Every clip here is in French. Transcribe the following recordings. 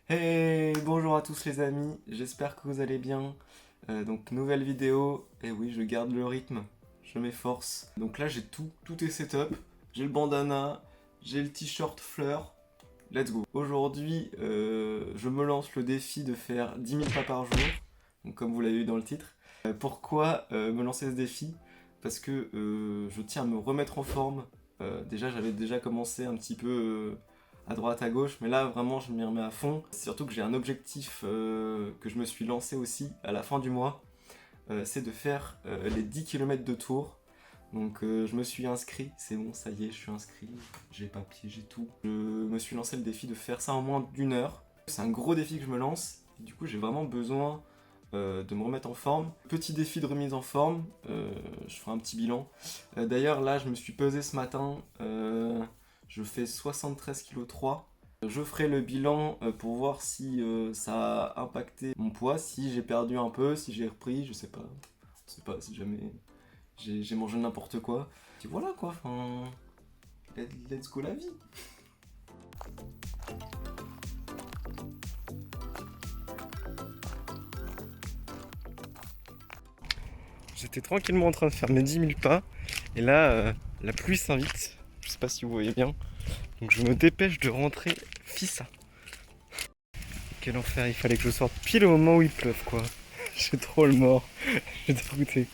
Hey, bonjour à tous les amis, j'espère que vous allez bien. Donc nouvelle vidéo, et oui je garde le rythme, je m'efforce. Donc là j'ai tout est setup, j'ai le bandana, j'ai le t-shirt fleur, let's go. Aujourd'hui je me lance le défi de faire 10 000 pas par jour, donc comme vous l'avez vu dans le titre. Pourquoi me lancer ce défi? Parce que je tiens à me remettre en forme. Déjà j'avais déjà commencé un petit peu à droite à gauche, mais là vraiment je m'y remets à fond. Surtout que j'ai un objectif que je me suis lancé aussi à la fin du mois, c'est de faire les 10 km de tour. Donc je me suis inscrit, c'est bon, ça y est, je suis inscrit, j'ai papier, j'ai tout. Je me suis lancé le défi de faire ça en moins d'une heure. C'est un gros défi que je me lance, et du coup j'ai vraiment besoin de me remettre en forme. Petit défi de remise en forme, je ferai un petit bilan. D'ailleurs là je me suis pesé ce matin, je fais 73,3 kg. Je ferai le bilan pour voir si ça a impacté mon poids, si j'ai perdu un peu, si j'ai repris, je sais pas. Je sais pas si jamais j'ai mangé n'importe quoi. Et voilà quoi, enfin, let's go la vie. J'étais tranquillement en train de faire mes 10 000 pas, et là, la pluie s'invite, je sais pas si vous voyez bien, donc je me dépêche de rentrer Fissa. Quel enfer, il fallait que je sorte pile au moment où il pleuve quoi. J'ai trop le mort, j'ai dégoûté.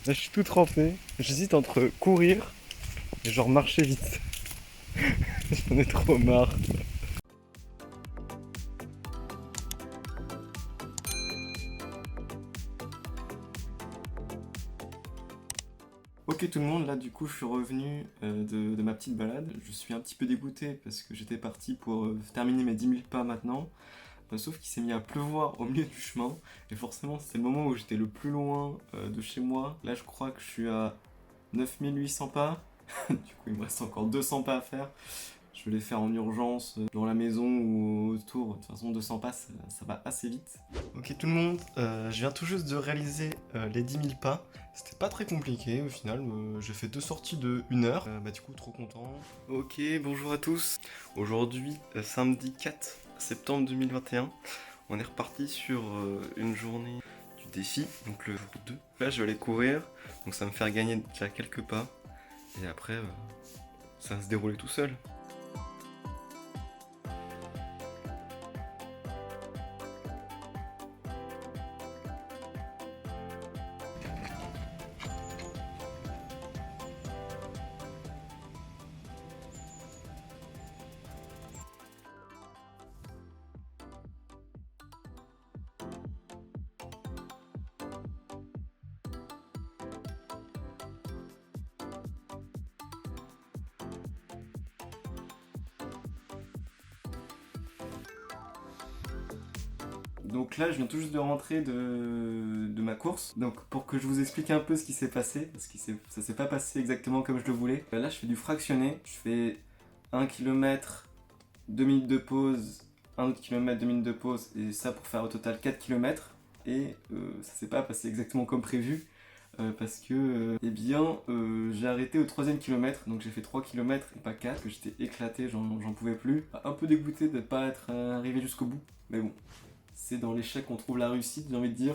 Là je suis tout trempé, j'hésite entre courir et genre marcher vite. J'en ai trop marre. Ok tout le monde, là du coup je suis revenu de ma petite balade. Je suis un petit peu dégoûté parce que j'étais parti pour terminer mes 10 000 pas maintenant. Sauf qu'il s'est mis à pleuvoir au milieu du chemin. Et forcément c'était le moment où j'étais le plus loin de chez moi. Là je crois que je suis à 9800 pas. Du coup il me reste encore 200 pas à faire. Je vais les faire en urgence dans la maison ou autour. De toute façon 200 pas ça va assez vite. Ok tout le monde, je viens tout juste de réaliser les 10 000 pas. C'était pas très compliqué au final, j'ai fait 2 sorties de 1 heure. Bah du coup trop content. Ok bonjour à tous. Aujourd'hui samedi 4 septembre 2021. On est reparti sur une journée du défi, donc le jour 2. Là je vais aller courir, donc ça va me faire gagner déjà quelques pas. Et après ça va se dérouler tout seul. Donc là, je viens tout juste de rentrer de ma course. Donc pour que je vous explique un peu ce qui s'est passé, parce que ça s'est pas passé exactement comme je le voulais. Là, je fais du fractionné. Je fais 1 km, 2 minutes de pause, un autre kilomètre, 2 minutes de pause, et ça pour faire au total 4 km. Et ça s'est pas passé exactement comme prévu. Parce que j'ai arrêté au 3e kilomètre, donc j'ai fait 3 km et pas 4, que j'étais éclaté, j'en pouvais plus. Un peu dégoûté de ne pas être arrivé jusqu'au bout, mais bon, c'est dans l'échec qu'on trouve la réussite, j'ai envie de dire.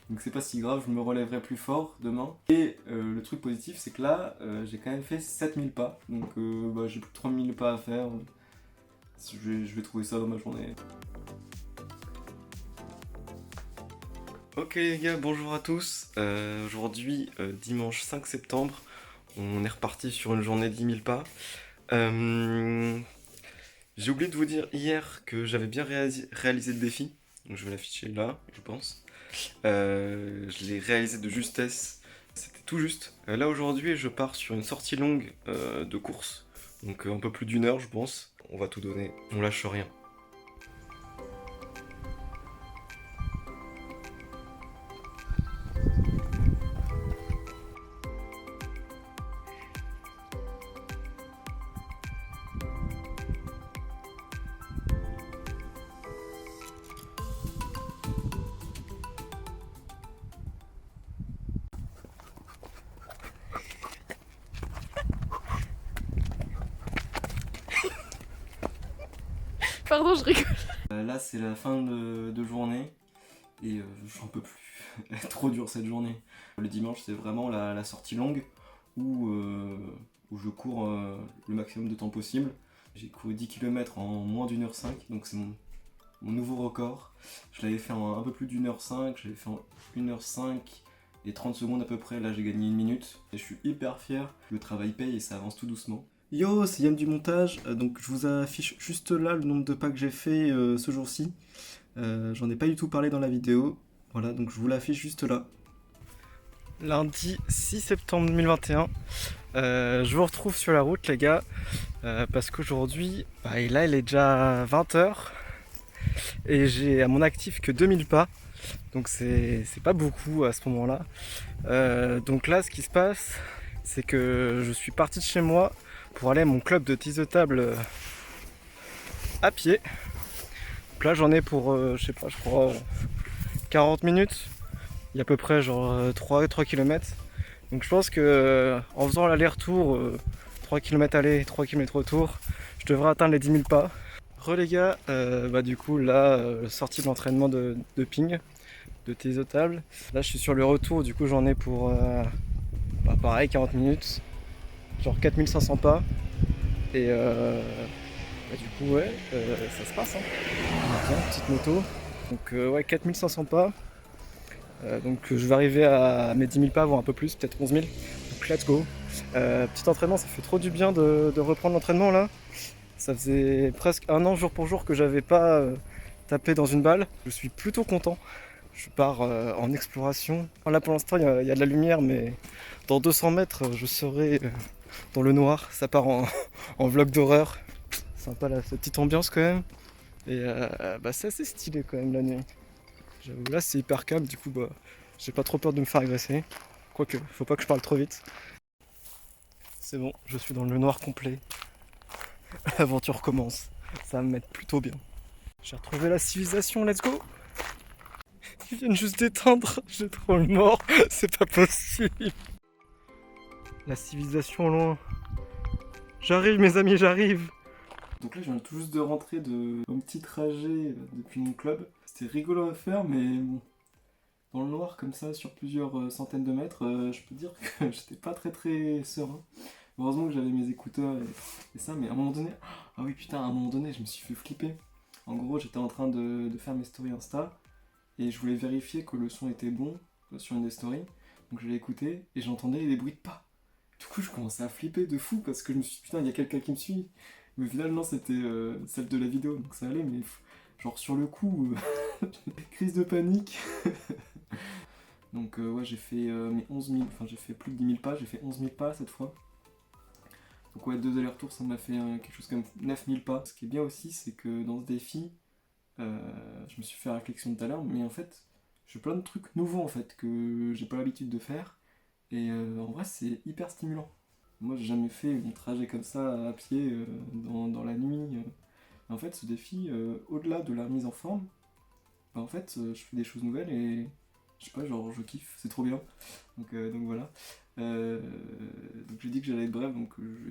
Donc c'est pas si grave, je me relèverai plus fort demain. Et le truc positif, c'est que là, j'ai quand même fait 7000 pas, donc j'ai plus que 3000 pas à faire. Je vais trouver ça dans ma journée. Ok les gars, bonjour à tous. Aujourd'hui, dimanche 5 septembre, on est reparti sur une journée de 10 000 pas. J'ai oublié de vous dire hier que j'avais bien réalisé le défi. Donc je vais l'afficher là, je pense. Je l'ai réalisé de justesse. C'était tout juste. Là aujourd'hui, je pars sur une sortie longue de course. Donc un peu plus d'1 heure, je pense. On va tout donner, on lâche rien. Pardon, je rigole. Là, c'est la fin de journée et j'en peux plus. Elle est trop dure cette journée. Le dimanche c'est vraiment la sortie longue où je cours le maximum de temps possible. J'ai couru 10 km en moins d'1h05, donc c'est mon nouveau record. Je l'avais fait en un peu plus d'1h05, je l'avais fait en 1h05 et 30 secondes à peu près. Là j'ai gagné 1 minute et je suis hyper fier. Le travail paye et ça avance tout doucement. Yo, c'est Yann du montage, donc je vous affiche juste là le nombre de pas que j'ai fait ce jour-ci. J'en ai pas du tout parlé dans la vidéo, voilà, donc je vous l'affiche juste là. Lundi 6 septembre 2021, je vous retrouve sur la route les gars, parce qu'aujourd'hui, là il est déjà 20h et j'ai à mon actif que 2000 pas, donc c'est pas beaucoup à ce moment-là. Donc là ce qui se passe, c'est que je suis parti de chez moi pour aller à mon club de tennis de table à pied. Donc là j'en ai pour, je crois 40 minutes. Il y a à peu près genre 3 km. Donc je pense que en faisant l'aller-retour, 3 km aller, 3 km retour, je devrais atteindre les 10 000 pas. Les gars, du coup là, sortie de l'entraînement de ping, de tennis de table. Là je suis sur le retour, du coup j'en ai pour pareil 40 minutes. Genre 4500 pas et du coup ouais ça se passe hein. Bien, petite moto donc ouais 4500 pas donc je vais arriver à mes 10 000 pas, voire un peu plus, peut-être 11 000, donc let's go. Petit entraînement, ça fait trop du bien de reprendre l'entraînement là. Ça faisait presque 1 an jour pour jour que j'avais pas tapé dans une balle. Je suis plutôt content. Je pars en exploration. Là pour l'instant il y a de la lumière, mais dans 200 mètres je serai dans le noir. Ça part en vlog d'horreur. Sympa là, cette petite ambiance quand même. Et c'est assez stylé quand même la nuit. J'avoue, là c'est hyper calme, du coup j'ai pas trop peur de me faire agresser. Quoique, faut pas que je parle trop vite. C'est bon, je suis dans le noir complet. L'aventure commence. Ça va me mettre plutôt bien. J'ai retrouvé la civilisation, let's go! Ils viennent juste d'éteindre, j'ai trop le mort, c'est pas possible. La civilisation au loin. J'arrive mes amis, j'arrive. Donc là je viens tout juste de rentrer de mon petit trajet depuis mon club. C'était rigolo à faire, mais bon, dans le noir comme ça sur plusieurs centaines de mètres, je peux dire que j'étais pas très serein. Heureusement que j'avais mes écouteurs et ça, mais à un moment donné, ah oui putain, à un moment donné je me suis fait flipper. En gros j'étais en train de faire mes stories Insta et je voulais vérifier que le son était bon sur une des stories. Donc je l'ai écouté et j'entendais des bruits de pas. Du coup je commençais à flipper de fou parce que je me suis dit putain il y a quelqu'un qui me suit. Mais au final non, c'était celle de la vidéo, donc ça allait, mais genre sur le coup, crise de panique. Donc ouais j'ai fait mes 11 000, enfin j'ai fait plus de 10 000 pas, j'ai fait 11 000 pas cette fois. Donc ouais 2 allers-retours ça m'a fait quelque chose comme 9 000 pas. Ce qui est bien aussi c'est que dans ce défi, je me suis fait la réflexion tout à l'heure, mais en fait je fais plein de trucs nouveaux en fait que j'ai pas l'habitude de faire. Et en vrai c'est hyper stimulant. Moi j'ai jamais fait un trajet comme ça à pied dans la nuit. En fait ce défi, au-delà de la mise en forme, en fait je fais des choses nouvelles et je sais pas, genre je kiffe, c'est trop bien. Donc voilà. Donc j'ai dit que j'allais être bref, donc je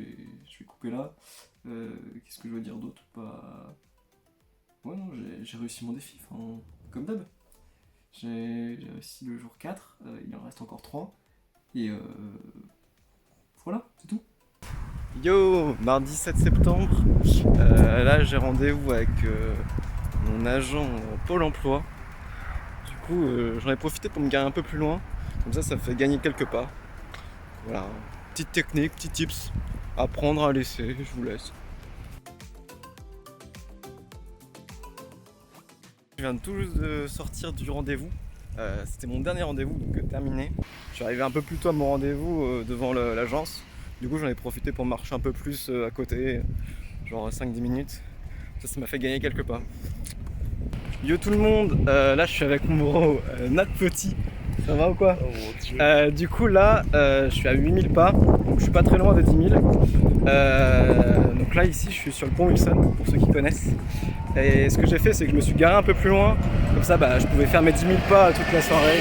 vais couper là. Qu'est-ce que je veux dire d'autre? Ouais non, j'ai réussi mon défi, comme d'hab. J'ai réussi le jour 4, il en reste encore 3. Et voilà, c'est tout. Yo, mardi 7 septembre, là j'ai rendez-vous avec mon agent Pôle emploi. Du coup, j'en ai profité pour me garer un peu plus loin, comme ça me fait gagner quelques pas. Voilà, petite technique, petits tips, à prendre, à laisser, je vous laisse. Je viens tout juste de sortir du rendez-vous. C'était mon dernier rendez-vous, donc terminé. Je suis arrivé un peu plus tôt à mon rendez-vous devant l'agence. Du coup j'en ai profité pour marcher un peu plus à côté, genre 5-10 minutes. Ça m'a fait gagner quelques pas. Yo tout le monde, là je suis avec mon bro Nat Petit. Ça va ou quoi? Oh mon Dieu. Du coup là je suis à 8000 pas, donc je suis pas très loin des 10 000. Donc là ici je suis sur le pont Wilson pour ceux qui connaissent. Et ce que j'ai fait c'est que je me suis garé un peu plus loin, comme ça je pouvais faire mes 10 000 pas toute la soirée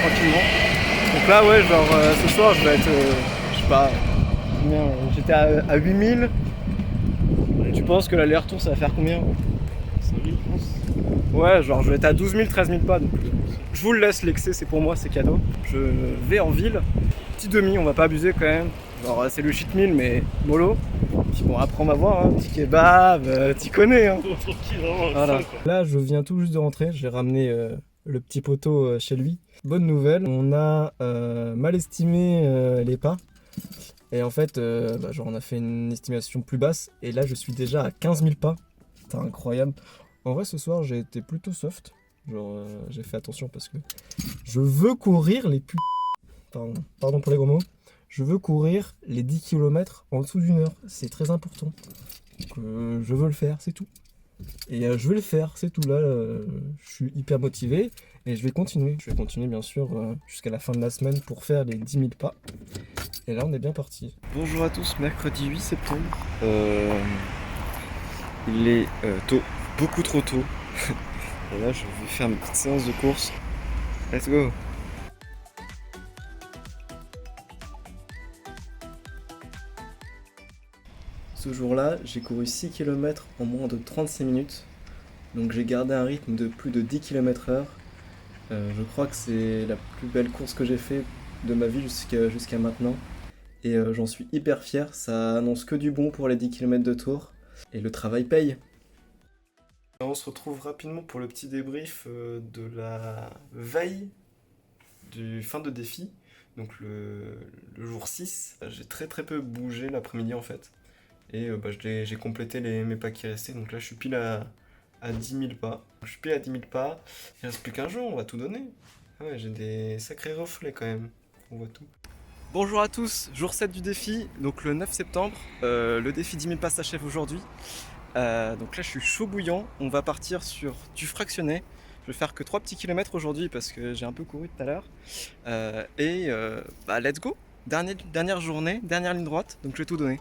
tranquillement. Donc là ouais genre ce soir je vais être, je sais pas, j'étais à 8000. Tu penses que l'aller-retour ça va faire combien? 5000 je pense. Ouais, genre je vais être à 12 000, 13 000 pas. Donc je vous le laisse, l'excès c'est pour moi, c'est cadeau. Je vais en ville. Petit demi, on va pas abuser quand même. Genre c'est le cheat meal mais mollo. Puis bon après on va voir, hein. Petit kebab, t'y connais hein. Voilà. Là je viens tout juste de rentrer, j'ai ramené le petit poteau chez lui. Bonne nouvelle, on a mal estimé les pas. Et en fait, genre on a fait une estimation plus basse. Et là je suis déjà à 15 000 pas. C'est incroyable. En vrai ce soir j'ai été plutôt soft. Genre j'ai fait attention parce que je veux courir les pardon pour les gros mots. Je veux courir les 10 km en dessous d'une heure. C'est très important. Donc, je veux le faire, c'est tout. Et je vais le faire, c'est tout. Là, je suis hyper motivé et je vais continuer. Je vais continuer bien sûr jusqu'à la fin de la semaine pour faire les 10 000 pas. Et là, on est bien parti. Bonjour à tous, mercredi 8 septembre. Il est tôt, beaucoup trop tôt. Et là, je vais faire une petite séance de course. Let's go! Ce jour-là, j'ai couru 6 km en moins de 36 minutes. Donc j'ai gardé un rythme de plus de 10 km/h. Je crois que c'est la plus belle course que j'ai fait de ma vie jusqu'à maintenant. Et j'en suis hyper fier, ça annonce que du bon pour les 10 km de tour. Et le travail paye. On se retrouve rapidement pour le petit débrief de la veille du fin de défi. Donc le jour 6. J'ai très peu bougé l'après-midi en fait. Et j'ai complété mes pas qui restaient. Donc là je suis pile à 10 000 pas. Je suis pile à 10 000 pas. Il reste plus qu'un jour, on va tout donner. Ah ouais, j'ai des sacrés reflets quand même. On voit tout. Bonjour à tous, jour 7 du défi, donc le 9 septembre. Le défi 10 000 pas s'achève aujourd'hui. Donc là je suis chaud bouillant. On va partir sur du fractionné. Je vais faire que 3 petits kilomètres aujourd'hui parce que j'ai un peu couru tout à l'heure. Let's go. Dernière journée, dernière ligne droite, donc je vais tout donner.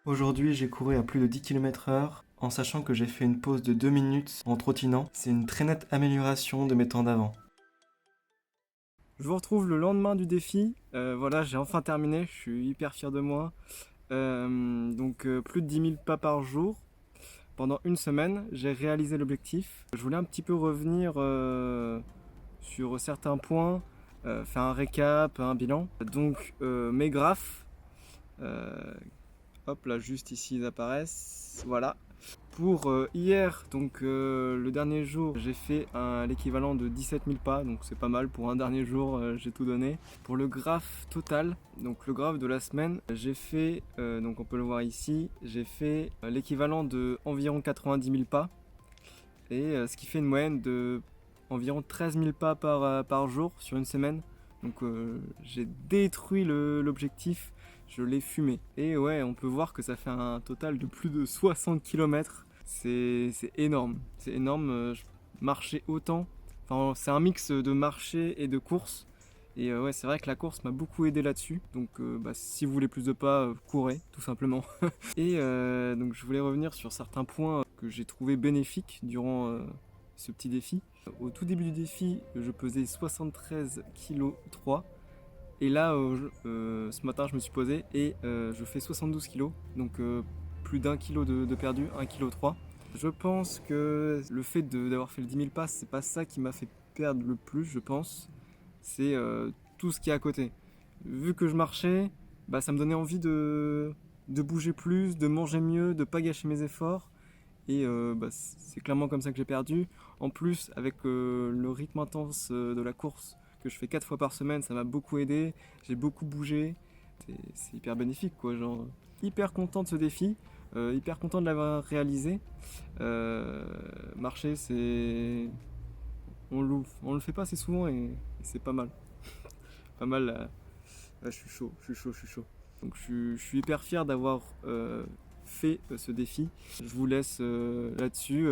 Aujourd'hui, j'ai couru à plus de 10 km/h en sachant que j'ai fait une pause de 2 minutes en trottinant. C'est une très nette amélioration de mes temps d'avant. Je vous retrouve le lendemain du défi. Voilà, j'ai enfin terminé. Je suis hyper fier de moi. Plus de 10 000 pas par jour. Pendant une semaine, j'ai réalisé l'objectif. Je voulais un petit peu revenir sur certains points, faire un récap, un bilan. Donc mes graphes. Hop là, juste ici ils apparaissent, voilà. Pour hier, le dernier jour, j'ai fait l'équivalent de 17 000 pas, donc c'est pas mal pour un dernier jour, j'ai tout donné. Pour le graphe total, donc le graphe de la semaine, j'ai fait, donc on peut le voir ici, j'ai fait l'équivalent de environ 90 000 pas, et ce qui fait une moyenne de environ 13 000 pas par jour sur une semaine. Donc j'ai détruit l'objectif, je l'ai fumé. Et ouais, on peut voir que ça fait un total de plus de 60 km. C'est énorme, c'est énorme. Marcher autant, enfin, c'est un mix de marcher et de course. Et ouais, c'est vrai que la course m'a beaucoup aidé là-dessus. Donc si vous voulez plus de pas, courez, tout simplement. Et donc je voulais revenir sur certains points que j'ai trouvé bénéfiques durant ce petit défi. Au tout début du défi, je pesais 73 kg 3. Et là, ce matin, je me suis posé et je fais 72 kg. Donc plus d'un kilo de perdu, 1 kg 3. Je pense que le fait d'avoir fait le 10 000 pas, c'est pas ça qui m'a fait perdre le plus, je pense. C'est tout ce qui est à côté. Vu que je marchais, ça me donnait envie de bouger plus, de manger mieux, de pas gâcher mes efforts. Et c'est clairement comme ça que j'ai perdu. En plus, avec le rythme intense de la course que je fais 4 fois par semaine, ça m'a beaucoup aidé. J'ai beaucoup bougé. C'est hyper bénéfique, quoi. Genre, hyper content de ce défi. Hyper content de l'avoir réalisé. Marcher, c'est... On le fait pas assez souvent et c'est pas mal. Pas mal. Là, je suis chaud. Donc je suis hyper fier d'avoir fait ce défi. Je vous laisse là-dessus.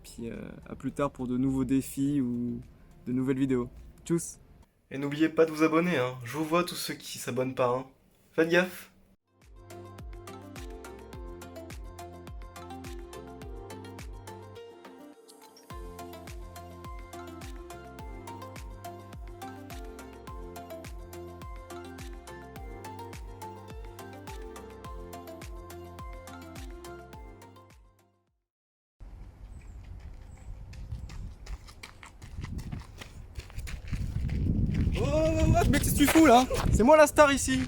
Puis à plus tard pour de nouveaux défis ou de nouvelles vidéos. Tchuss! Et n'oubliez pas de vous abonner, hein. Je vous vois tous ceux qui s'abonnent pas, hein. Faites gaffe. Oh, mais qu'est-ce que tu fous là? C'est moi la star ici!